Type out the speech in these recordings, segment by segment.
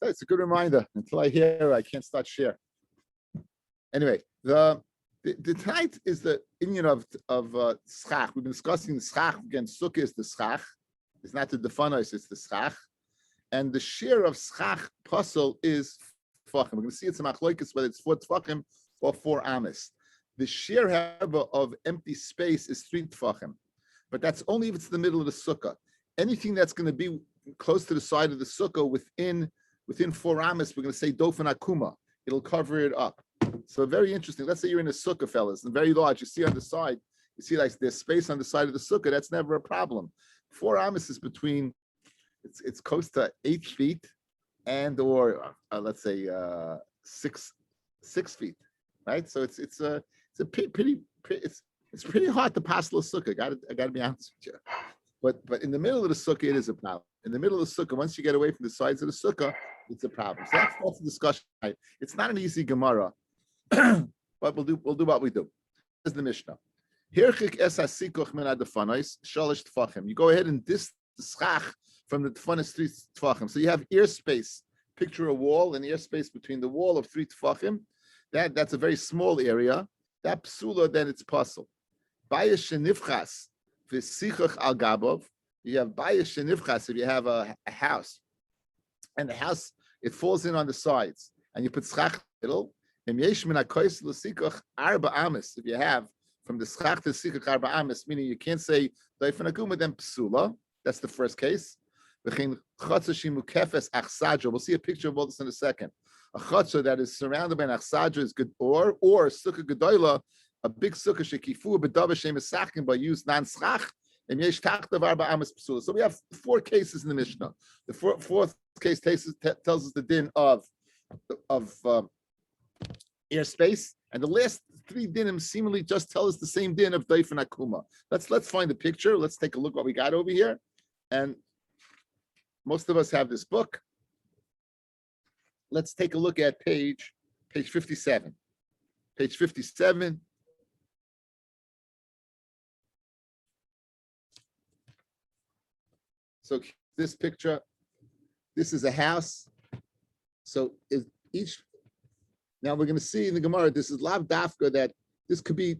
It's a good reminder. Until I hear, I can't start share. Anyway, the tonight is the Indian of schach. We've been discussing the schach against sukkah is the schach. It's not the defanos, it's the schach. And the share of schach puzzle is tfachim. We're going to see it's a machloikis, whether it's 4 tfachim or 4 amis. The share, however, of empty space is 3 tfachim. But that's only if it's the middle of the sukkah. Anything that's going to be close to the side of the sukkah within 4 amis, we're going to say dofen akuma. It'll cover it up. So very interesting. Let's say you're in a sukkah, fellas, and very large. You see on the side, you see like there's space on the side of the sukkah. That's never a problem. 4 amis is between, it's close to 8 feet and or let's say 6 feet, right? So it's pretty hard to passel a sukkah. I got to be honest with you. But in the middle of the sukkah, it is a problem. In the middle of the sukkah, once you get away from the sides of the sukkah, it's a problem. So that's the discussion. Right? It's not an easy Gemara, but we'll do what we do. Here's the Mishnah. You go ahead and dis the schach from the tfanis 3 tfachim. So you have ear space. Picture a wall, an ear space between the wall of 3 tfachim. That's a very small area. That psula, then it's puzzle. Bayis shenifchas v'sichach al gabov. You have bayis shenifchas if you have a house, and the house it falls in on the sides, and you put schach in the middle. If you have from the schach to sichach arba amis, meaning you can't say dofen akuma, then psula. That's the first case. We'll see a picture of all this in a second. A chatzah that is surrounded by an achsadra is good, or sukkah gedola, a big sukkah shekifu b'dava shemisachim by use non-schach, and yesh tachtav arba amis psula. So we have 4 cases in the Mishnah. The fourth case tells us the din of airspace, and the last 3 dinim seemingly just tell us the same din of dofen akuma. Let's find the picture. Let's take a look what we got over here, and most of us have this book. Let's take a look at page 57. Page 57. So this picture, this is a house. So now we're going to see in the Gemara, this is lav dafka, that this could be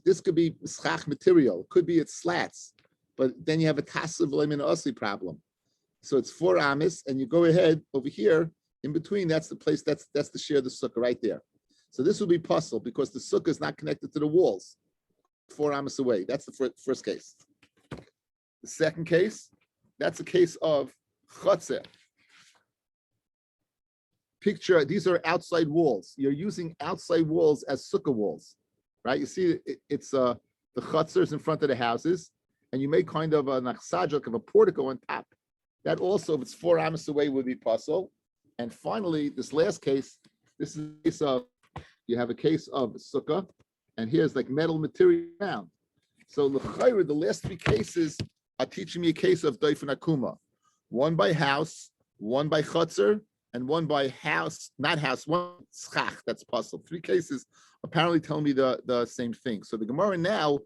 schach material. Could be it's slats, but then you have a tasav lemin osli problem. So it's 4 amis, and you go ahead over here. In between, that's the place, that's the share of the sukkah right there. So this will be puzzle because the sukkah is not connected to the walls 4 amas away. That's the first case. The second case, that's a case of chatzeh. Picture, these are outside walls. You're using outside walls as sukkah walls, right? You see, it's the chatzers in front of the houses, and you make kind of an achsadrak of a portico on top. That also, if it's 4 amas away, would be puzzle. And finally, this last case, this is a case of, you have a case of sukkah, and here's like metal material around. So the last 3 cases are teaching me a case of dofen akuma. 1 by house, 1 by chutzer, and 1 by house, not house, 1 schach, that's puzzle. 3 cases apparently tell me the same thing. So the Gemara now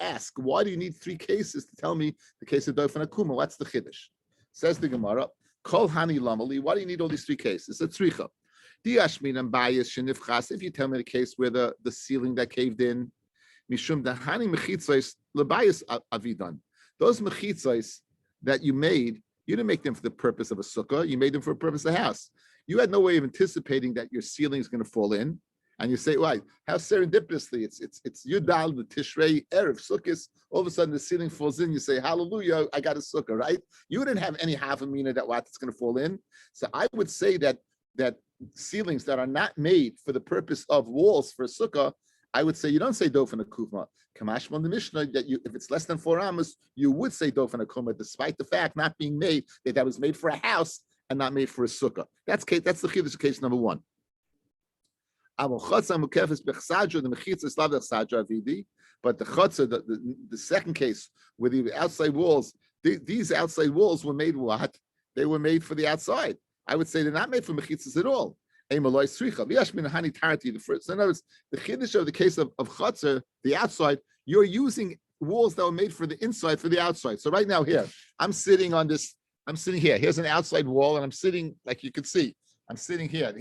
asks, why do you need 3 cases to tell me the case of dofen akuma? What's the chiddush? Says the Gemara, Kol hani lamali. Why do you need all these 3 cases? It's a tzricha. Diashmin and bayis shenifchas. If you tell me the case where the ceiling that caved in, mishum dahani mechitzos lebayis avidan. Those mechitzos that you made, you didn't make them for the purpose of a sukkah. You made them for the purpose of a house. You had no way of anticipating that your ceiling is going to fall in, and you say, "Right, how serendipitously it's Yudal the Tishrei Erev Sukkos." All of a sudden, the ceiling falls in. You say, "Hallelujah, I got a sukkah!" Right? You didn't have any havamina that it's going to fall in. So I would say that ceilings that are not made for the purpose of walls for a sukkah, I would say you don't say dofen akuma. Kamashmal the Mishnah that if it's less than 4 amas, you would say dofen akuma, despite the fact not being made that was made for a house and not made for a sukkah. That's the chiddush case number 1. But the chutza, the second case, where the outside walls, these outside walls were made what? They were made for the outside. I would say they're not made for mechitzas at all. So in other words, the chiddush of the case of chutza, the outside, you're using walls that were made for the inside for the outside. So right now here, I'm sitting here. Here's an outside wall, and I'm sitting, like you can see, I'm sitting here.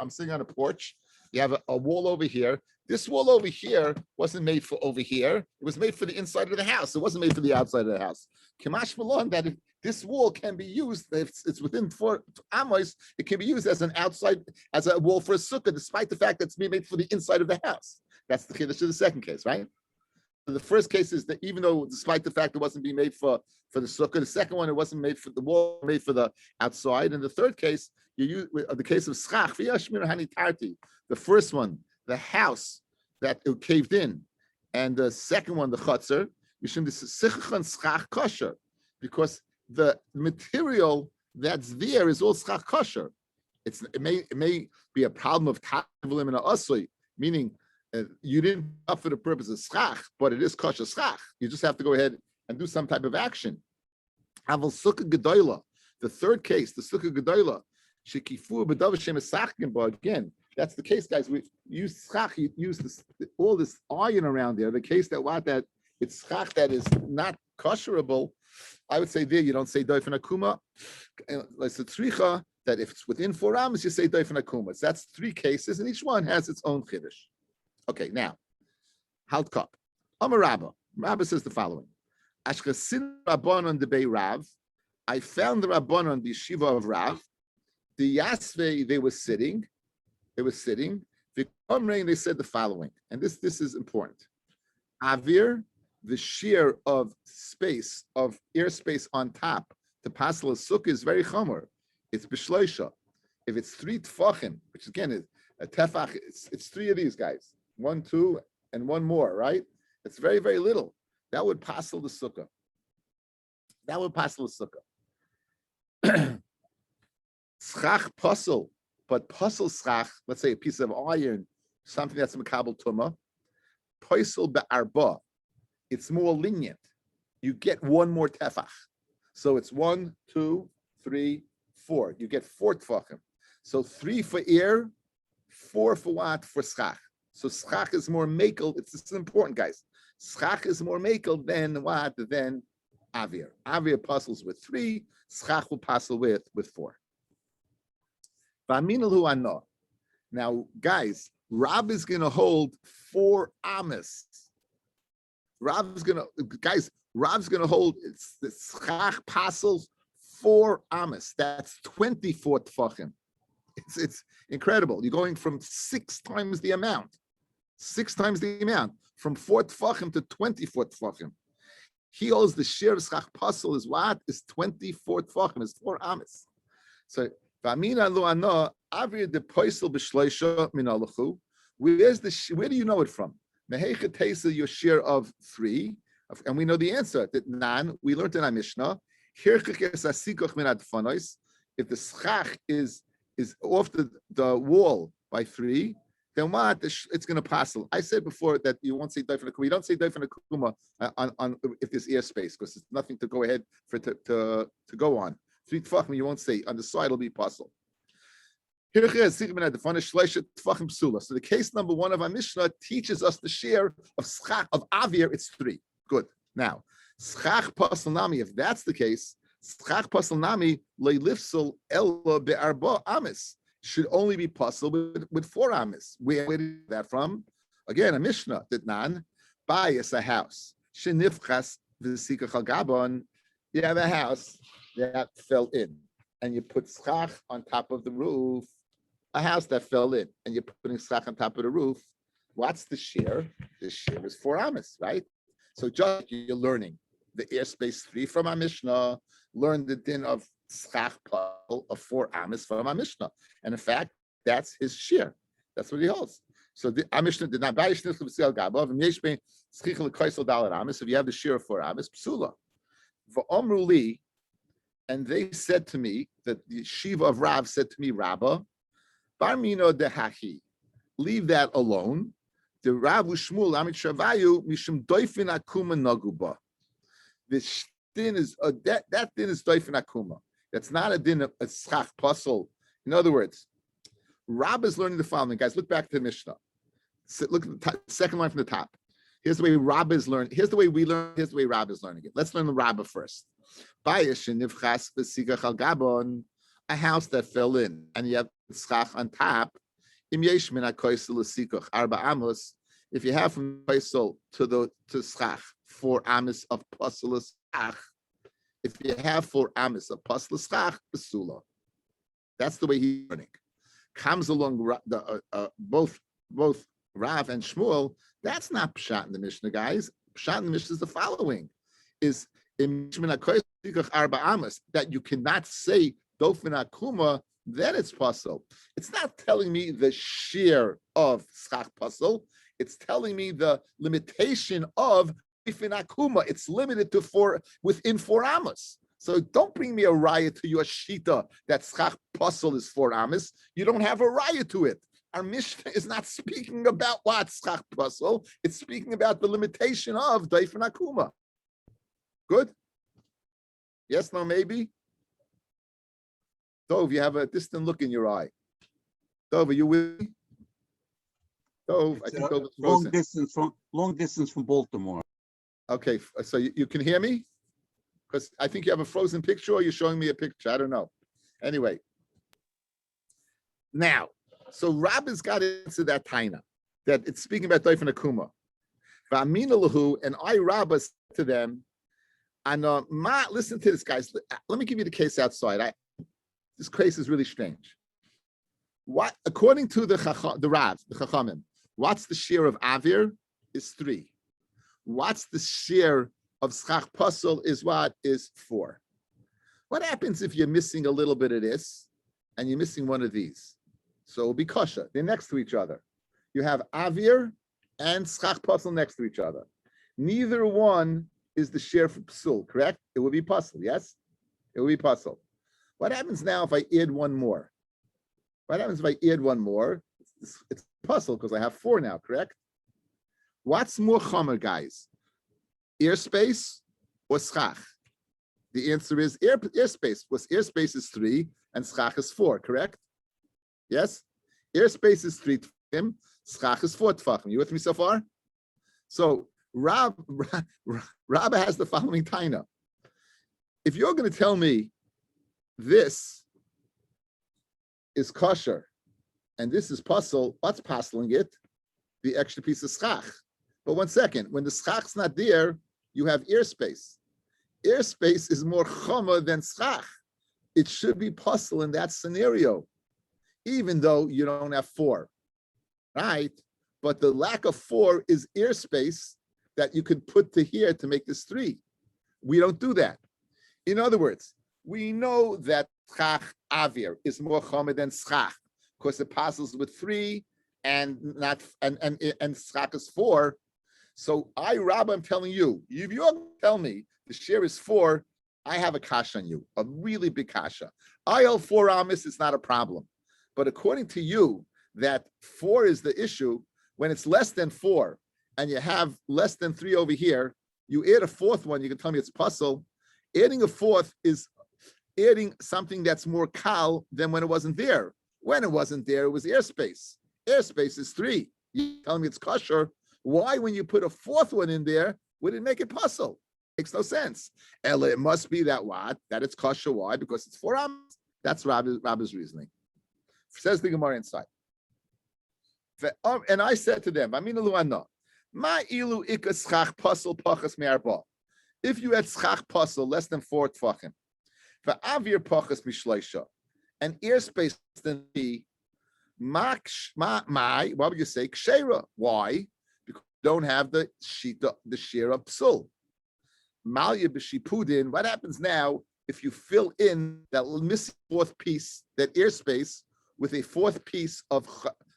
I'm sitting on a porch. You have a wall over here. This wall over here wasn't made for over here. It was made for the inside of the house. It wasn't made for the outside of the house. Kamash Malon, that if this wall can be used, if it's within 4 amos, it can be used as an outside, as a wall for a sukkah, despite the fact that it's being made for the inside of the house. That's the chiddush of the second case, right? So the first case is that even though, despite the fact it wasn't being made for the sukkah, the second one, it wasn't made for the wall, made for the outside. And the third case, you use the case of schach, the first one, the house that it caved in, and the second one, the chutzner, because the material that's there is all schach kosher. It may be a problem of tavlim and asui, meaning you didn't up for the purpose of schach, but it is kosher schach. You just have to go ahead and do some type of action. Aval sukkah gedola, the third case, the sukkah gedola, shekifu b'dav shem esachkin. But again, that's the case, guys. We use schach. You use all this iron around there. The case that it's schach that is not kosherable. I would say there you don't say doifen akuma. Like a tzricha, that if it's within 4 amos, you say doifen akuma. So that's 3 cases, and each one has its own chiddush. Okay, now, halt kop. Amar Rabba. Rabba says the following: Ashkasin Rabbanon debei Rav. I found the Rabbanon, the yeshiva of Rav. The Yasvei, they were sitting. The Omrein, they said the following, and this is important. Avir, the shear of space, of airspace on top to pasel a sukkah is very chomer. It's b'shloisha. If it's 3 tfachim, which again is a tefach, it's 3 of these guys. 1, 2, and 1 more, right? It's very, very little. That would pasel the sukkah. Schach pasel, but pasel schach, let's say a piece of iron, something that's makabel tuma, pasel be'arba, it's more lenient. You get 1 more tefach. So it's 1, 2, 3, 4. You get 4 tefachim. So 3 for air, 4 for what? For schach. So schach is more makel. This is important, guys. Schach is more makel than what? Than avir. Avir pasels with 3. Schach will pasel with 4. Now, guys, Rab is going to hold 4 amos. Rab's going to hold, it's the schach pasels 4 amos. That's 24 tefachim. It's incredible. You're going from 6 times the amount. 6 times the amount. From 4 tefachim to 24 tefachim. He holds the shear of schach pasel is what? Is 24 tefachim. It's 4 amos. So, V'amina lo ano, avir de poisel b'shleisha min alachu. Where do you know it from? Mehechet tesa your share of 3, and we know the answer that nan. We learned in our Mishnah. If the schach is off the wall by 3, then what? It's going to passel. I said before that you won't say doifen akuma. You don't say doifen akuma on if there's airspace because there's nothing to go ahead for to go on. 3 tefachim you won't say on the side. It'll be passel. So the case number 1 of our Mishnah teaches us the share of schach of avir. It's 3. Good. Now, schach pasel nami. If that's the case, schach pasel nami leilifsel ella be'arba amis should only be pasel with 4 amis. Where did that from? Again, a Mishnah that nan bias a house. Shenifchas v'sika chalgabon. You have a house that fell in, and you put schach on top of the roof. A house that fell in, and you're putting schach on top of the roof. What's the share? The share is 4 amos, right? So just you're learning the airspace 3 from our Mishnah, learn the din of schach of 4 amos from our Mishnah. And in fact, that's his share. That's what he holds. So the Mishnah did not buy if you have the share of 4 amos, psula. V'omru li, and they said to me, that the Shiva of Rav said to me, Rabba, Barmino dehachi, leave that alone. The Rav Shmuel Amit Shavayu Mishum Doifin Akuma Naguba. This din is that din is Doifin Akuma. That's not a din of a schach puzzle. In other words, Rav is learning the following. Guys, look back to the Mishnah. Look at the second line from the top. Here's the way Rav is learning. Here's the way we learn. Here's the way Rav is learning it. Let's learn the Rabbah first. a house that fell in, and you have schach on top. Im yesh min hakoisel l'sikuch arba amos. If you have from koisel to schach 4 amos of pasel schach, if you have 4 amos of pasel schach, besula. That's the way he's learning. Comes along both Rav and Shmuel. That's not pshat in the Mishnah, guys. Pshat in the Mishnah is the following: is that you cannot say dofin akuma, then it's puzzle. It's not telling me the shear of schach puzzle. It's telling me the limitation of dofin akuma. It's limited to within 4 amos. So don't bring me a raya to your shita that schach puzzle is 4 amos. You don't have a raya to it. Our Mishnah is not speaking about what schach puzzle. It's speaking about the limitation of dofin akuma. Good? Yes, no, maybe? Dov, you have a distant look in your eye. Dov, are you with me? Dov, I think Dov is frozen. Long distance from Baltimore. Okay, so you can hear me? Because I think you have a frozen picture, or you're showing me a picture. I don't know. Anyway. Now, so Rabbi's got to answer that taina, that it's speaking about dofin akuma. V'amina lahu, and I, Rabbi, said to them, and listen to this, guys. Let me give you the case outside. This case is really strange. What, according to the Rav, the Chachamim, what's the shear of avir? Is 3. What's the shear of schach pasel? Is what? Is 4. What happens if you're missing a little bit of this and you're missing one of these? So it'll be kosher. They're next to each other. You have avir and schach pasel next to each other. Neither one is the share for psul, correct? It will be puzzle, yes? It will be puzzle. What happens now if I add one more? What happens if I add one more? It's puzzle because I have 4 now, correct? What's more chomer, guys? Airspace or schach? The answer is airspace, because airspace is 3 and schach is 4, correct? Yes? Airspace is 3 tefachim, schach is 4 tefachim. You with me so far? So Rabbi has the following taina. If you're going to tell me this is kosher and this is puzzle, what's puzzling it? The extra piece of schach. But 1 second, when the schach's not there, you have airspace. Airspace is more chomer than schach. It should be puzzle in that scenario, even though you don't have 4, right? But the lack of 4 is airspace that you could put to here to make this 3. We don't do that. In other words, we know that schach avir is more chomer than schach because it passes with 3 and schach is 4. So Rabbi, I'm telling you, if you tell me the share is 4, I have a kasha on you, a really big kasha. IL 4 amos is not a problem. But according to you, that 4 is the issue, when it's less than 4, and you have less than 3 over here, you add a 4th one, you can tell me it's puzzle. Adding a 4th is adding something that's more kal than when it wasn't there. When it wasn't there, it was airspace. Airspace is 3. You tell me it's kosher. Why, when you put a 4th one in there, would it make it puzzle? Makes no sense. Ella, it must be that what? That it's kosher. Why? Because it's 4 amos. That's Rabbi's reasoning. Says the Gemara inside. And I said to them, if you had schach pasel less than 4 tefachim, avir pachas mishleisha, and airspace than the what would you say? Kshera. Why? Because you don't have the shita, the shear of psul. Malya b'shipudin. What happens now if you fill in that missing 4th piece, that airspace, with a 4th piece of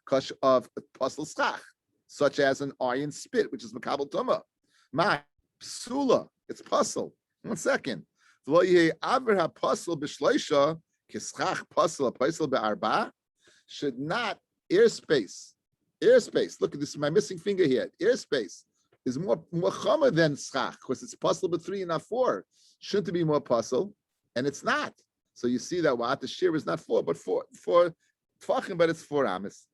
pasel schach, such as an iron spit, which is makabel tuma. Ma psula, it's puzzle. 1 second. Should not airspace. Look at this, my missing finger here. Airspace is more chomer than schach, because it's puzzle but 3 and not 4. Shouldn't it be more puzzle? And it's not. So you see that what the shear is not 4, but 4 tefachim, but it's 4 amos.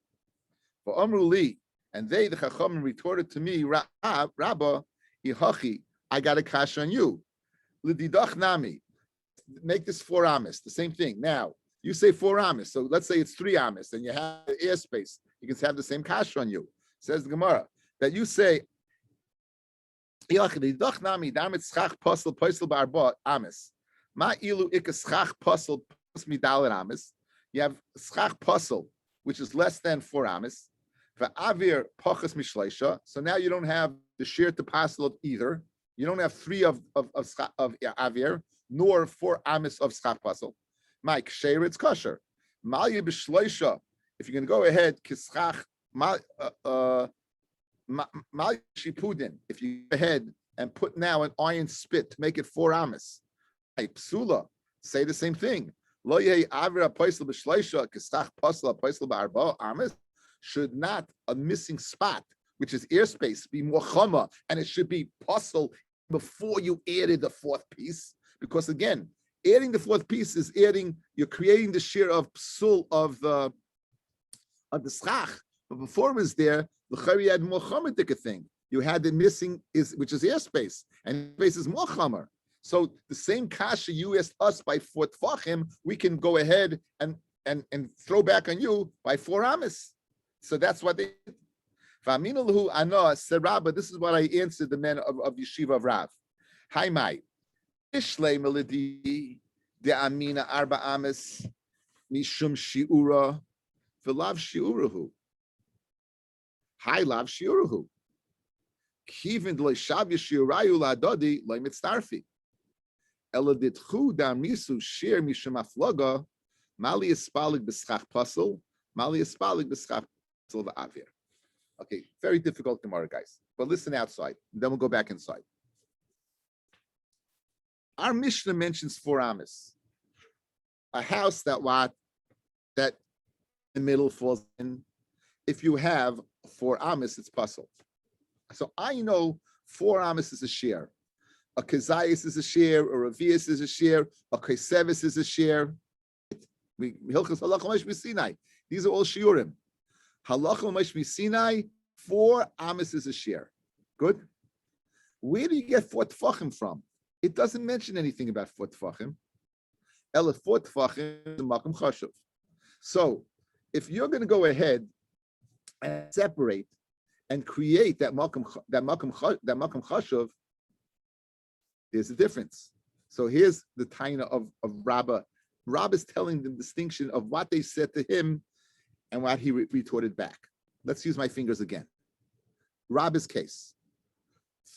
For Amru Li, and they, the Chachamim, retorted to me, Rabba, Ihachi, I got a kasha on you. L'didach nami, make this 4 amos, the same thing. Now, You say 4 amis. So let's say it's 3 amis, and you have airspace. You can have the same kasha on you. Says the Gemara that you say Ma ilu ikaschach pasel midal amis. You have schach pasel, which is less than 4 amis. Avir pachas mishleisha. So now you don't have the shear to pasel of either. You don't have 3 of avir, nor 4 amis of schach pasel. Mike, sheir it's kosher. Malya b'shleisha. If you're going to go ahead, kischach mal shipudin. If you go ahead and put now an iron spit to make it 4 amis. Psula, say the same thing. Lo yehi avir apoisel b'shleisha kischach pasel apoisel b'arba amis. Should not a missing spot, which is airspace, be more chama, and it should be pasel before you added the 4th piece? Because again, adding the 4th piece is you're creating the shear of psul of the schach. But before it was there, the chari had more chamadik thing. You had the missing which is airspace, and airspace is more chamer. So the same kasha you asked us by 4 tfachim, we can go ahead and throw back on you by 4 amis. So that's what they did. V'aminalahu ana said Rabbi, this is what I answered the men of Yeshiva of Rav. Hi mai. Ishlei melidi de amina arba amis mishum shiura v'lav shiurahu. Hi lav shiurahu. Kivin d'leishav yishiurayu la'adodi le'mitztarfi. Ela ditchu da'amisu shir mishum afloga mali ispalig b'schach pasel mali ispalig b'schach pasel v'avir. Okay, very difficult Gemara, guys. But listen outside, and then we'll go back inside. Our Mishnah mentions 4 amis, a house that in the middle falls in. If you have 4 amis, it's puzzle. So I know 4 amis is a share. A kazayis is a share, a ravias is a share, a kaisevis is a share. These are all shiurim. Halacha Mashmi Sinai, 4 amis is a share. Good. Where do you get 4 tfachim from? It doesn't mention anything about 4 tfachim. Ela 4 tfachim is a makam chashuv. So if you're going to go ahead and separate and create that makam chashuv, there's a difference. So here's the taina of Rabbi. Rabbi is telling the distinction of what they said to him and what he retorted back. Let's use my fingers again. Rabbi's case,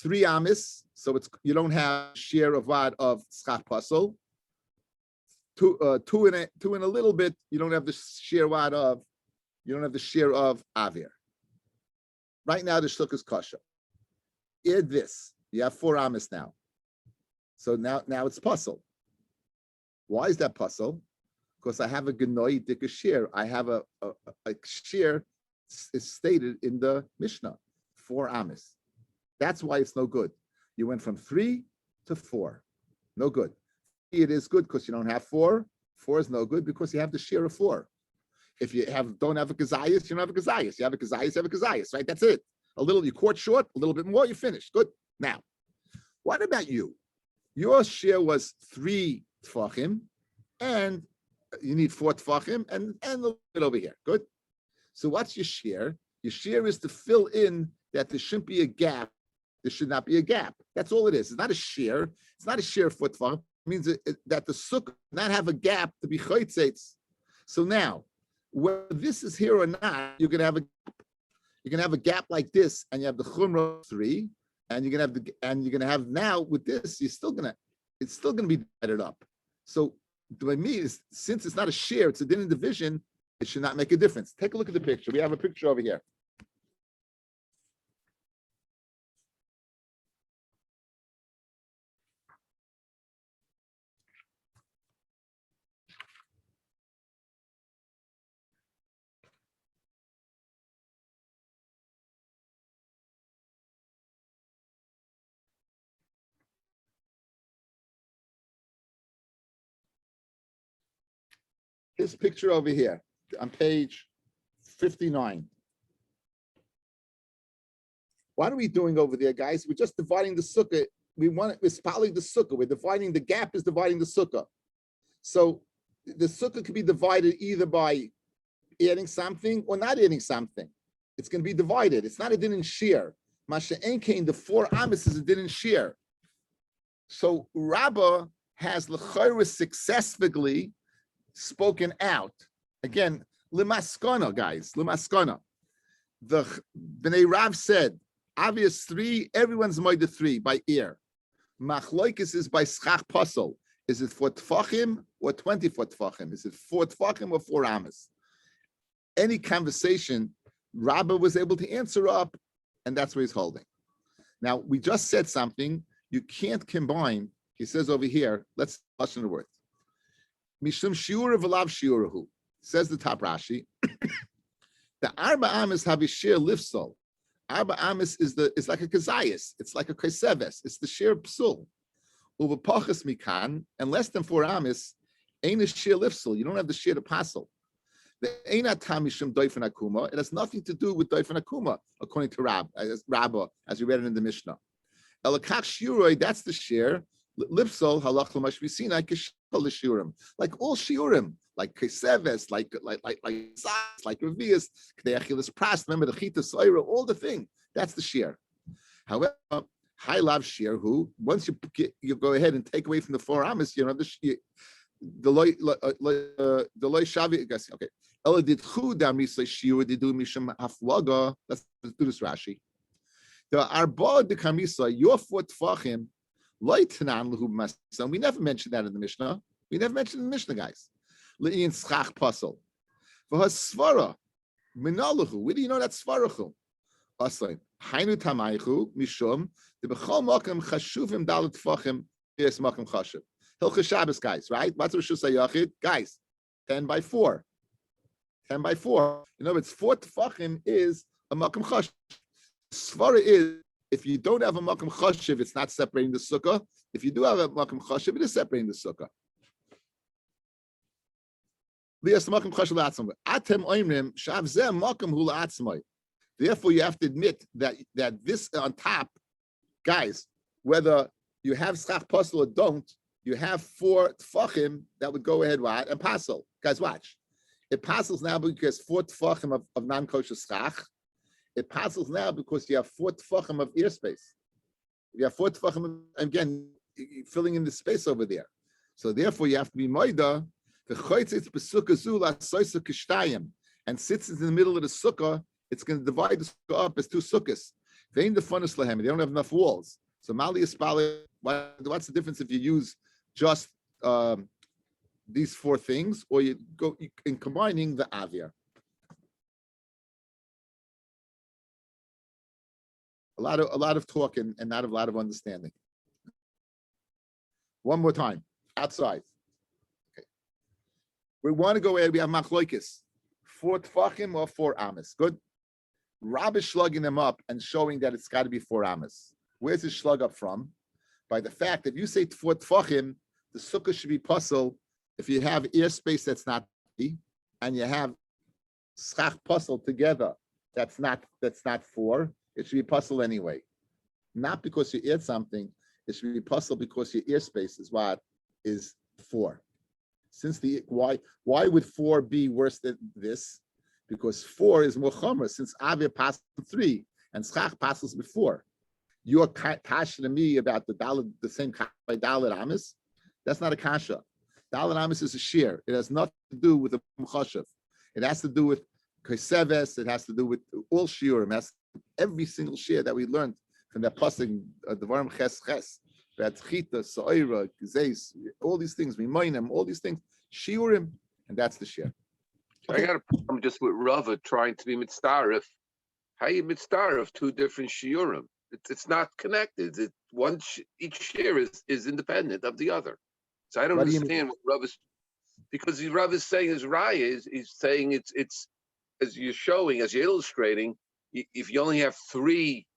3 amis, so it's you don't have share of what of schach pasol. 2 and a little bit, you don't have the share what of, you don't have the share of avir. Right now the shluch is kasha. Add this, you have 4 amis now. So now it's pasol. Why is that pasol? Because I have a genoi dika share. I have a share is stated in the Mishnah, 4 amis. That's why it's no good. You went from 3 to 4. No good. It is good because you don't have 4. 4 is no good because you have the share of 4. If you don't have a kazayas, you don't have a kazayas. You have a kazayas, you have a kazayas, right? That's it. A little, you caught short, a little bit more, you finished. Good. Now, what about you? Your share was 3 tfachim, and you need 4 tfachim, and a little bit over here. Good. So what's your share? Your share is to fill in that there shouldn't be a gap. There should not be a gap. That's all it is. It's not a share. It's not a share of 4 tfachim. It means that the sukkah not have a gap to be chaytzetz. So now, whether this is here or not, you're gonna have a gap. You're gonna have a gap like this, and you have the chumrah 3, and you're gonna have now with this, it's still gonna be divided up. So by me, since it's not a share, it's a din in division, it should not make a difference. Take a look at the picture. We have a picture over here. This picture over here on page 59. What are we doing over there, guys? We're just dividing the sukkah. We're spalling the sukkah. We're dividing the gap is dividing the sukkah. So the sukkah could be divided either by adding something or not adding something. It's going to be divided. It's not a din in shear. Masha Enkein, the 4 amis is a din in shear. So Rabbi has l'chayra successfully spoken out. Again, limaskana, guys, limaskana. The Bnei Rav said, obvious 3, everyone's moida 3 by ear. Machloikis is by schach pasol. Is it 4 tfachim or 24 tfachim? Is it 4 tfachim or 4 amas? Any conversation, Rabbi was able to answer up, and that's where he's holding. Now, we just said something. You can't combine, he says over here, let's listen to the word. Mishum shiura v'lav shiurahu, says the top Rashi. The arba amis have a sheer lifsol. Arba amis is like a kazayas. It's like a kaiseves. It's the sheer psul. Uva pachas mikan, and less than 4 amis, ain't a sheer lifsol. You don't have the sheer apostle. The eina tamishum doifan akuma. It has nothing to do with doifan akuma, according to Rabbi, as we read it in the Mishnah. Elakach shiuroi, that's the sheer. Lipsol halach l'mashvisina kishal l'shiurim, like all shiurim, like keseves, like revius, k'deachilas pras. Remember the chita soira, all the thing. That's the shear. However, high lav shear, who once you go ahead and take away from the 4 amis, you know the loy shavi. Okay. Ela did chu da misay shiur didu misham haflaga. Let's do this Rashi. The arba de kamisa your 4 tfachim. We never mentioned that in the Mishnah. We never mentioned in the Mishnah, guys. Le'in schach pasel. V'hasvara minaluhu. Where do you know that svarachu? Aslain hainu tamaychu mishum the bechol makam chashuvim dalet tfachim yes makam chashuv. Hilchos Shabbos, guys. Right? What's Rishus HaYachid, guys? 10 by 4. 10 by 4. You know, it's 4 tfachim is a makam chashuv. Svara is. If you don't have a makam chashiv, it's not separating the sukkah. If you do have a makam chashiv, it is separating the sukkah. Therefore, you have to admit that this on top, guys, whether you have schach pasel or don't, you have 4 tfachim that would go ahead and pasel. Guys, watch. It pasels now because 4 tfachim of non-kosher schach. It passes now because you have 4 tfachim of ear space. You have 4 tfachim, again, filling in the space over there. So therefore, you have to be moida. The choitzitz besukkah zula soisa kishtayim, and sits in the middle of the sukkah. It's going to divide the sukkah up as 2 sukkahs. They ain't the funnest lahem. They don't have enough walls. So mali ispali. What's the difference if you use just these 4 things, or you go in combining the avir? A lot of talk and not a lot of understanding. One more time, outside. Okay. We want to go ahead. We have machloikis, 4 tfachim or 4 amas. Good. Rabbi is slugging them up and showing that it's got to be 4 amas. Where's his slug up from? By the fact that if you say 4 tfachim, the sukkah should be puzzle. If you have ear space that's not, and you have schach puzzle together, that's not 4. It should be puzzle anyway. Not because you add something, it should be puzzle because your ear space is what is 4. Since why would 4 be worse than this? Because 4 is more chomer, since avir passes 3 and schach passes before. You're kasha to me about the same by dalet amis. That's not a kasha. Dalet amis is a shear. It has nothing to do with the chashav. It has to do with keseves. It has to do with all shiurim. Every single share that we learned from that pasuk, the varm ches, that chita, soira, zeis, all these things, mimoinem, all these things, shiurim, and that's the share. Okay. I got a problem just with Rava trying to be mitzdarif. How you mitzdarif 2 different shiurim? It's not connected. Each share is independent of the other. So I don't understand what Rava's, because Rav is saying his raya is saying it's as you're showing, as you're illustrating. If you only have three.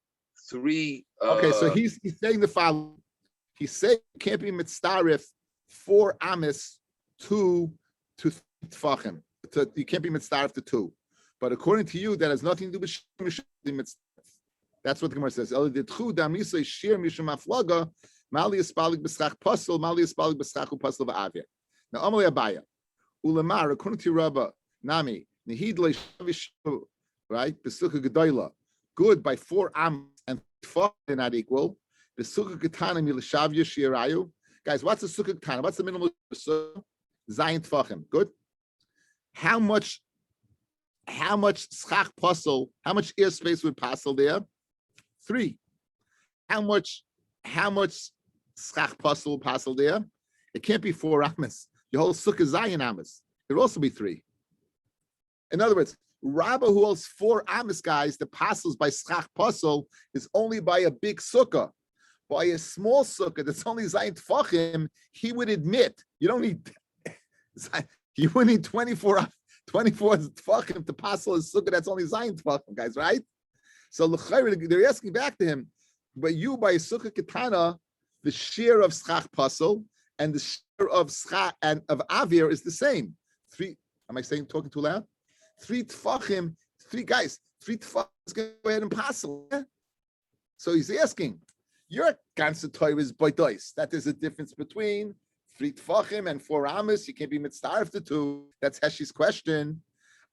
Okay, so he's saying the following. He's saying you can't be mitzdarif 4 amis to tfachim. You can't be mitzdarif to 2. But according to you, that has nothing to do with mitzdarif. That's what the Gemara says. Now, Amalei Abaya. Ulamar, according to Rabbi, Nami, Nihid Leishavishu, right? Besukkah Gedoyla, good by 4 amos and 4 are not equal. Besukkah Ketana Milashavya Shirayu. Guys, what's the Sukkah Ketana? What's the minimum Sukkah? Zayin Tfachim. Good. How much schach puzzle, how much airspace would puzzle there? 3. How much schach puzzle there? It can't be 4 amos. The whole sukkah zayin amos. It would also be 3. In other words, Rabbi who holds 4 amos, guys, the puzzles by schach puzzle is only by a big sukkah. By a small sukkah that's only zayin tfachim, he would admit you don't need. You would need 24 tfachim to puzzle a sukkah that's only zayin tfachim, guys, right? So they're asking back to him, but you by a sukkah ketana, the share of schach puzzle and the share of schach and of avir is the same. 3. Am I talking too loud? 3 tfachim. 3 tfachim is going to go ahead and puzzle. Yeah? So he's asking, your ganze Torah is boidois. That there's a difference between 3 tfachim and 4 amos. You can't be mitzdarif to 2. That's Heshi's question.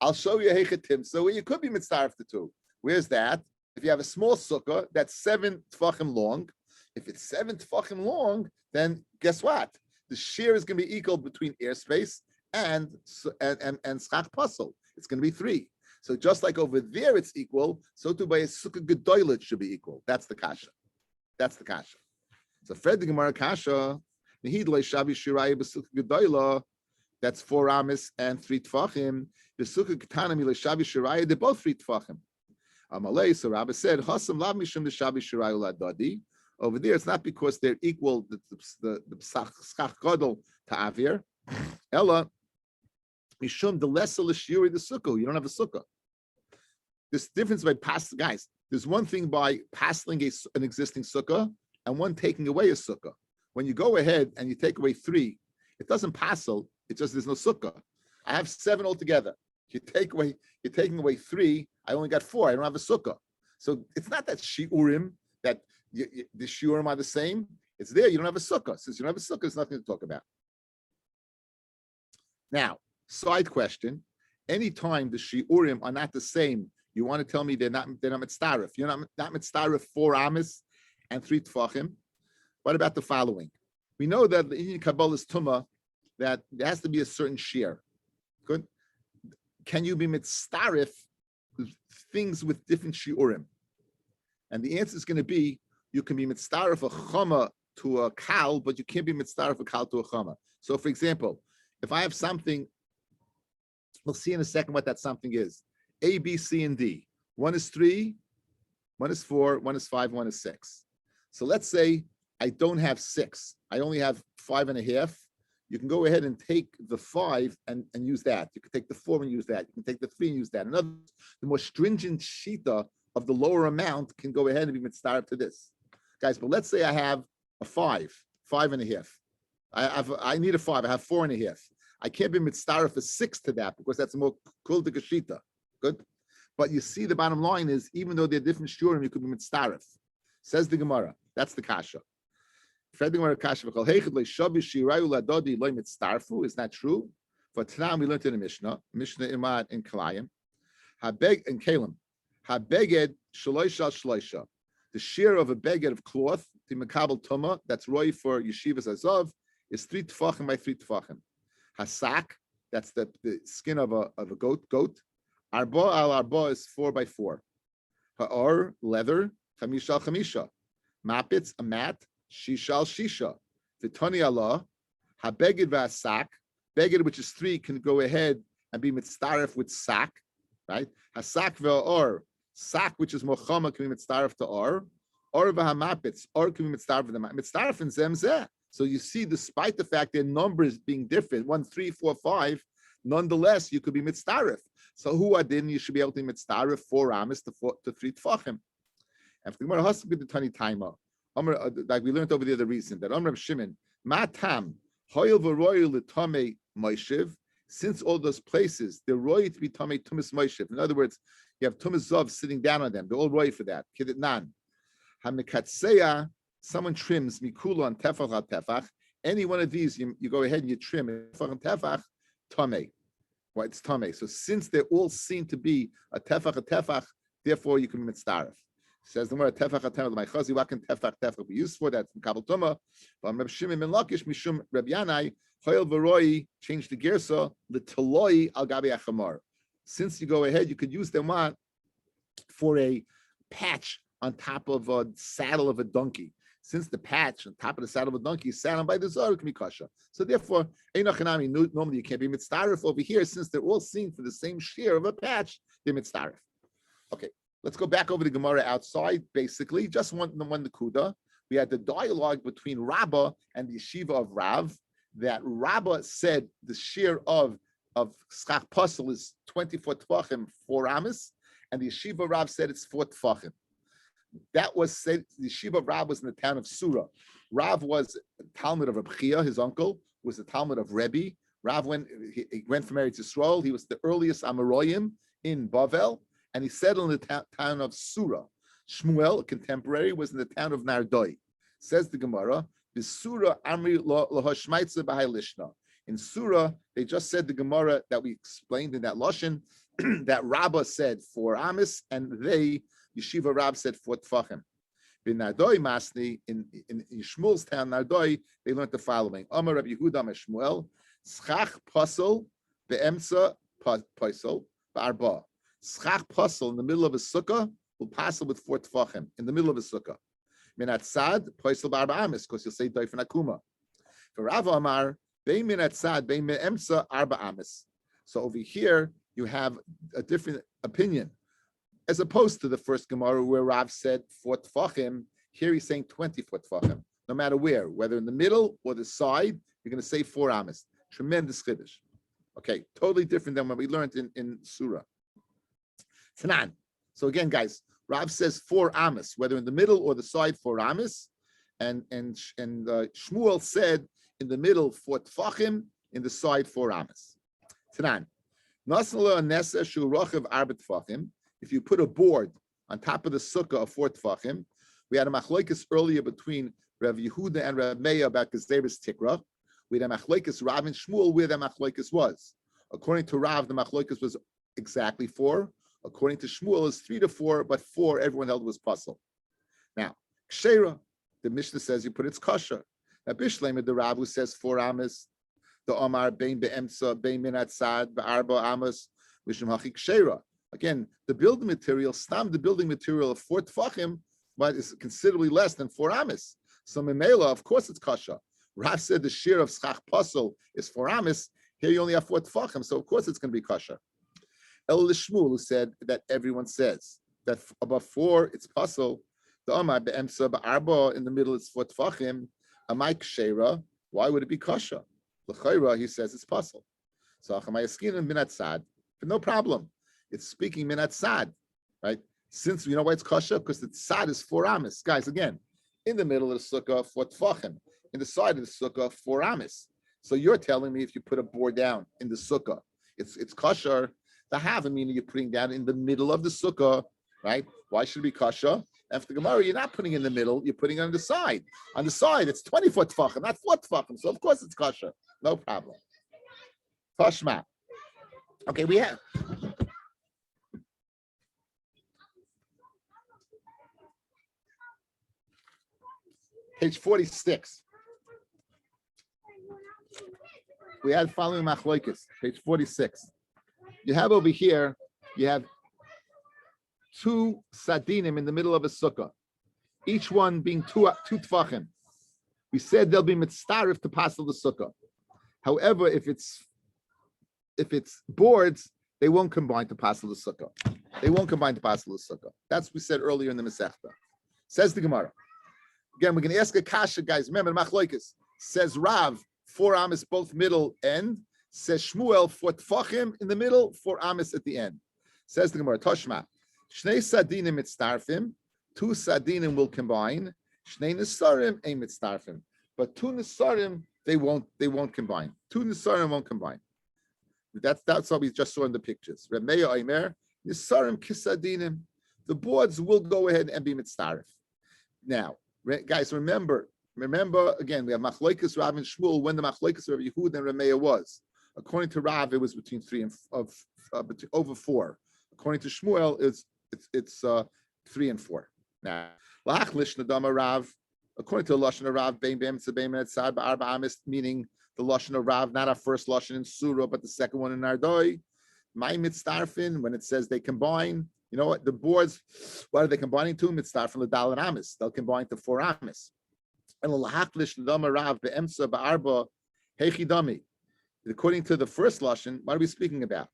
I'll show you hechetim. So you could be mitzdarif to 2. Where's that? If you have a small sukkah that's 7 tfachim long, if it's 7 tfachim long, then guess what? The share is going to be equal between airspace and schach puzzle. It's going to be 3. So just like over there it's equal, so too by a sukkah gedoyla it should be equal. That's the kasha. So Fred the Gemara kasha, nehid leishavi shiraya b'sukkah gedoyla. That's 4 amos and 3 tfachim. The sukkah ketana leishavi shiraya. They're both 3 tfachim. Amalei. So Rabbi said, hasam lav mishum l'shavi shiraya ladadi. Over there, it's not because they're equal, the schach gadol to avir. Ella, mishum the lesser l'shiuri the sukkah. You don't have a sukkah. This difference by pass, guys. There's one thing by passing an existing sukkah and one taking away a sukkah. When you go ahead and you take away 3, it doesn't passel. It just there's no sukkah. I have 7 altogether. You're taking away 3. I only got 4. I don't have a sukkah. So it's not that shiurim that the shiurim are the same. It's there. You don't have a sukkah. Since you don't have a sukkah, there's nothing to talk about. Now, side question: anytime the shiurim are not the same, you want to tell me they're not mitzdarif. You're not mitzdarif 4 amos and 3 tfachim. What about the following? We know that the Indian Kabbalah is tumah, that there has to be a certain shear. Good. Can you be mitzdarif things with different shiurim? And the answer is going to be you can be mitzdarif a chama to a kal, but you can't be mitzdarif a kal to a chama. So, for example, if I have something, we'll see in a second what that something is. A, B, C, and D. 1 is 3, 1 is 4, 1 is 5, 1 is 6. So let's say I don't have 6. I only have 5.5. You can go ahead and take the 5 and use that. You can take the 4 and use that. You can take the 3 and use that. In other words, the more stringent shita of the lower amount can go ahead and be mitzdarif to this. Guys, but let's say I have a 5.5. I need a 5. I have 4.5. I can't be mitzdarif a 6 to that because that's more kul de kashita. Good. But you see, the bottom line is, even though they're different shurim, you could be mitzdarif. Says the Gemara. That's the kasha. Is that true? For Tanam, we learned in the Mishnah Imad in Kalayim, Habeg and Kalim, Habeged shloisha shloisha. The shear of a beged of cloth, the Makabel Tuma, that's roy for yeshivas azov, is 3 tefachim by 3 tefachim. Hasak, that's the skin of a goat. Arba al arba is 4 by 4. Ha'or, leather, chamisha al chamisha. Mapitz, a mat, shisha al shisha. Vitani Allah, habeged v'asak, beged which is 3 can go ahead and be mitzdarif with sak, right? Hasak ve'or, sak which is mochama can be mitzdarif to or v'hamapitz, or can be mitzdarif with the mitzdarif in zemzeh. So you see, despite the fact their numbers being different, 1, 3, 4, 5, nonetheless you could be mitzdarif. So who are then you should be able to mitzdarif 4 amos to 3 tefachim. After the Gemara has to be the tani taima. Like we learned over there, the reason that Amr Shimon matam hoyel v'royel l'tamei moishiv. Since all those places they're roy to be tamei tumas moishiv. In other words, you have tumas zov sitting down on them. They're all roy for that. Kidit nan hamikatseya. Someone trims mikula on tefach al tefach. Any one of these, you go ahead and you trim tefach and tefach. tamei. Well, it's tamei. So since they're all seen to be a tefach, therefore you can be mitzdaref. Says the more tefach my chazi wakin tefach be used for that in kabel tuma. But Reb Shimon ben Lakish mishum Reb Yanai choyel v'roi changed the gersa l'taloi al gabi achamar. Since you go ahead, you could use them for a patch on top of a saddle of a donkey. Since the patch on top of the saddle of a donkey is sat on by the zor, it can be kasha. So therefore, normally you can't be mitzdaref over here since they're all seen for the same share of a patch. They're mitzdaref. Okay, let's go back over the Gemara outside. Basically, just one nekuda. We had the dialogue between Rabbah and the yeshiva of Rav. That Rabbah said the share of schach pasel is 24 tvachim, 4 amas, and the yeshiva of Rav said it's 4 tvachim. That was said. The yeshiva of Rav was in the town of Surah. Rav was a Talmud of Rabbi Chia, his uncle was a Talmud of Rabbi. Rav went from Eretz Yisrael. He was the earliest Amoraim in Bavel, and he settled in the town of Surah. Shmuel, a contemporary, was in the town of Nardoi. Says the Gemara, the Surah Amri Lohashmaitza B'Hai Lishna. In Surah, they just said the Gemara that we explained in that Lashon, that Rabbah said 4 amis, and they, Yeshiva Rab, said 4 tfachim. In Nardoi Masni, in Shmuel's town, Nardoi, they learned the following. Amar Rabbi Yehuda Shmuel, Schach Pasel Be'emtza Pasel Ba'arba. Schach Pasel in the middle of a sukkah will pasel with 4 tfachim in the middle of a sukkah. Minat Sad Pasel Ba'arba Amis, because you'll say Doifin Akuma. For Rav Amar, Bein Minat Sad Bein Me'emtza Arba Amis. So over here you have a different opinion, as opposed to the first Gemara where Rav said 4 tfachim. Here he's saying 24 tfachim. No matter whether in the middle or the side, you're going to say 4 amas. Tremendous chiddush. Okay, totally different than what we learned in Surah. Tanan. So again, guys, Rav says 4 amas, whether in the middle or the side, 4 amas, and Shmuel said in the middle 4 tfachim, in the side 4 amas. Tanan. Nasala nesa shu rochav arba tfachim. If you put a board on top of the sukkah of 4 tfachim, we had a machlokes earlier between Rav Yehuda and Rav Meir about Gezerus Tikra. We had a machlokes Rav and Shmuel where the machlokes was. According to Rav, the machlokes was exactly 4. According to Shmuel, it's 3 to 4, but 4 everyone held was puzzle. Now, Kshera, the Mishnah says you put its kosher. Now, Bishleim, the Rav who says 4 amas, the Omar bein be'emtza bein minat sad be'arba amas mishum hachi Kshera. Again, the building material, the building material of 4 tfachim, but is considerably less than 4 amas. So Memela, of course, it's kasha. Rav said the share of schach pasel is 4 amas. Here you only have 4 tfachim, so of course it's going to be kasha. El Shmuel, who said that everyone says that above 4 it's pasel. The Amar be'emsa ba'arba in the middle it's 4 tfachim. Amai kshera. Why would it be kasha? L'chayra, he says it's pasel. So achamay askinim minat sad, but no problem. It's speaking minat sad, right? Since we know why it's kasha, because the sad is 4 amas. Guys, again, in the middle of the sukkah, 4 tfachim. In the side of the sukkah, 4 amas. So you're telling me if you put a board down in the sukkah, it's kasha. The have, meaning you're putting down in the middle of the sukkah, right? Why should it be kasha? After Gemara, you're not putting in the middle, you're putting it on the side. On the side, it's 24 tfachim, not 4 tfachim. So of course it's kasha. No problem. Tashma. Okay, we have. Page 46. We had following machlokes, page 46. You have over here, you have 2 sadinim in the middle of a sukkah, each one being 2 tfachim. We said they'll be mitzdarif to pasel the sukkah. However, if it's boards, they won't combine to pasel the sukkah. They won't combine to pasel the sukkah. That's what we said earlier in the Masechta. Says the Gemara. Again, we're going to ask a kasha, guys. Remember, machlokes says Rav 4 amas both middle end. Says Shmuel 4 tfachim in the middle, 4 amas at the end. Says the Gemara, Toshma, Shnei sadinim mitzdarfim, 2 sadinim will combine. Shnei nesarim ein mitzdarfim, but 2 nesarim they won't combine. 2 nesarim won't combine. That's what we just saw in the pictures. Reb Meir Omer, nesarim kisadinim. The boards will go ahead and be mitzdarif. Now, guys, remember again, we have machlokes Rav and Shmuel when the machlokes of Yehuda and Reb Meir was. According to Rav, it was between over 4. According to Shmuel, it's 3 and 4. Now, lachlish nadama Rav. According to the lashon of Rav, bein be'emetza bein tzad ba'arba amis, meaning the lashon of Rav, not our first lashon in Surah, but the second one in Ardoi. My mitzdarfin, when it says they combine, you know what? The boards, what are they combining to? Mitzdarfin l'dal and amis. They'll combine to 4 amis. And l'haklish nadama Rav be'emetza ba'arba hechidami. According to the first lashon, what are we speaking about?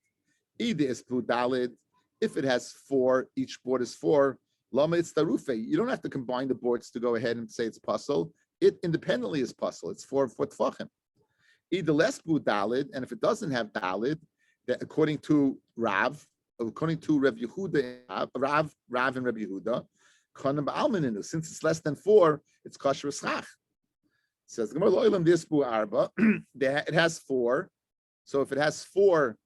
If it has 4, each board is 4. Lama it's tarufe. You don't have to combine the boards to go ahead and say it's puzzle. It independently is puzzle. It's 4 tfachim. Either less bu dalid, and if it doesn't have dalid, that according to Rav, according to Rabbi Yehuda, Rav and Rabbi Yehuda, since it's less than 4, it's kosher schach. Says it has 4. So if it has 4,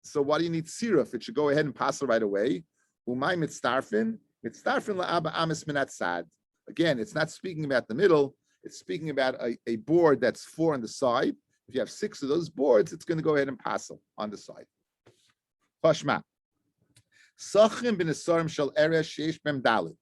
so why do you need siruf? It should go ahead and pass it right away. Umay mitzdarfin la'aba amis minat sad. Again, it's not speaking about the middle. It's speaking about a board that's 4 on the side. If you have 6 of those boards, it's going to go ahead and pass them on the side. Pashma. Sachim bin esarim shel eresh sheish bem dalit.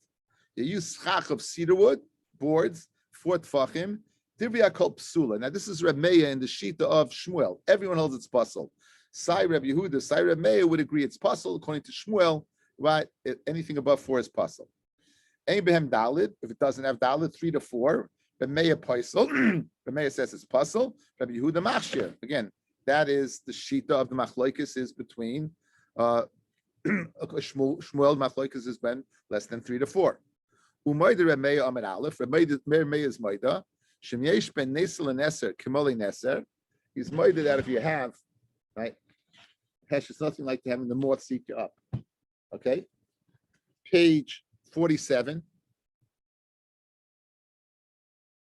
You use schach of cedar wood boards, 4 tfachim. Divya kol psula. Now this is Reb Meir in the Shita of Shmuel. Everyone holds it's puzzle. Sai Reb Yehuda, Sai Reb Meir would agree it's puzzle. According to Shmuel, right? Anything above 4 is puzzle. Ein behem dalid. If it doesn't have dalid, 3 to 4. Reb Meir paisel. Reb Meir says it's puzzle. Reb Yehuda machshir. Again, that is the Shita of the machlokes is between Shmuel machlokes has been less than 3 to 4. Umayda Reb Meir Amid Aleph. Reb Meir is Maida. Shemyesh ben nesel and neser kimoli neser. He's Maida that if you have, right, Hesh, it's nothing like having the moth seat you up. Okay? Page 47.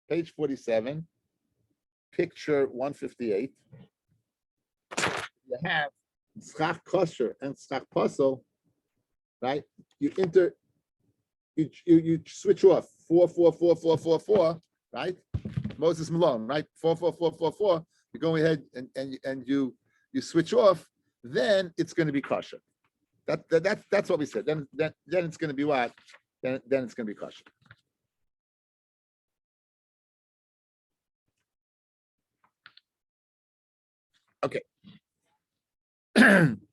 Page 47. Picture 158. You have schach kosher and schach puzzle, right? You switch off 4, 4, 4, 4, 4, 4, right? Moses Malone, right? 4, 4, 4, 4, 4. You go ahead and you switch off, then it's going to be kosher. That's what we said. Then it's going to be what? Then it's going to be kosher. Okay.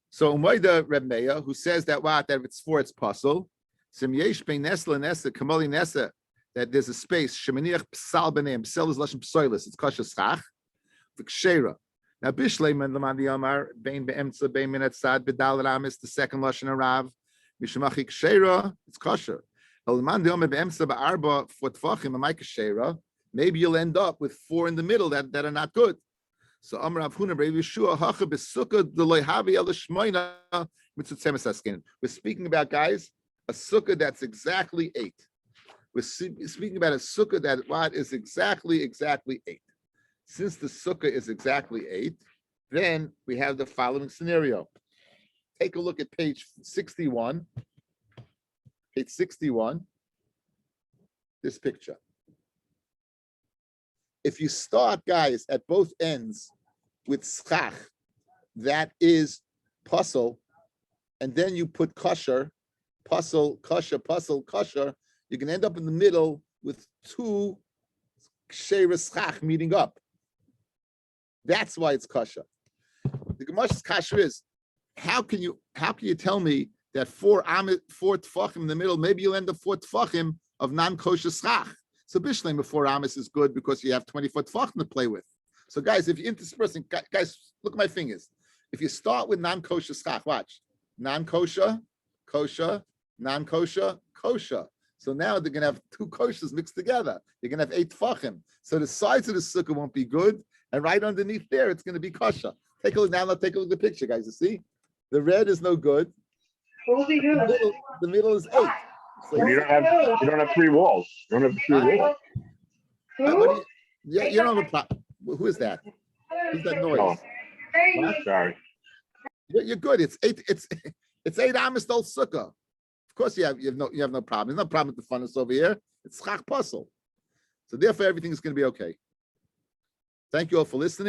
So Umayda Reb Meir, who says that if it's 4, it's puzzle. Simyesh bein nesla nesa kamali nesa, that there's a space. Shemaniach psal b'neim. Psal is lashon psoilus. It's kosher schach. V'kshera. Now bishleiman l'mandi amar bein be'emtza bein minat sad b'dal ramis. The second lashon arav. Mishmachi kshera. It's kosher. L'mandi amar be'emtza ba'arba 4 tfachim amay kshera. Maybe you'll end up with 4 in the middle that are not good. So Amar Rav Huna Rabbi Yeshua Hacha b'Sukkah d'loy havi el shmoina mitzutzemes askin. We're speaking about, guys, a sukkah that's exactly 8. We're speaking about a sukkah that is exactly 8. Since the sukkah is exactly 8, then we have the following scenario. Take a look at page 61. Page 61. This picture. If you start, guys, at both ends with schach, that is puzzle, and then you put kosher, puzzle, kosher, puzzle, kosher, you can end up in the middle with 2 ksheira schach meeting up. That's why it's kosher. The Gemara's kasher is, how can you tell me that 4 tfachim in the middle, maybe you'll end up 4 tfachim of non-kosher schach? So Bishleim before Amos is good because you have 20-foot tfachim to play with. So guys, if you're interspersing, guys, look at my fingers. If you start with non-kosher schach, watch. Non-kosher, kosher, non-kosher, kosher. So now they're going to have 2 koshers mixed together. You're going to have 8 tfachim. So the sides of the sukkah won't be good. And right underneath there, it's going to be kosher. Take a look now. Take a look at the picture, guys. You see? The red is no good. The middle is 8. So you don't have 3 walls. You don't have 3 walls. You don't have a problem. Who is that? Who's that noise? Oh. Sorry. You're good. It's 8 Amos Dol Sukkah. Of course you have no problem. There's no problem with the funness over here. It's schach puzzle. So therefore everything is going to be okay. Thank you all for listening.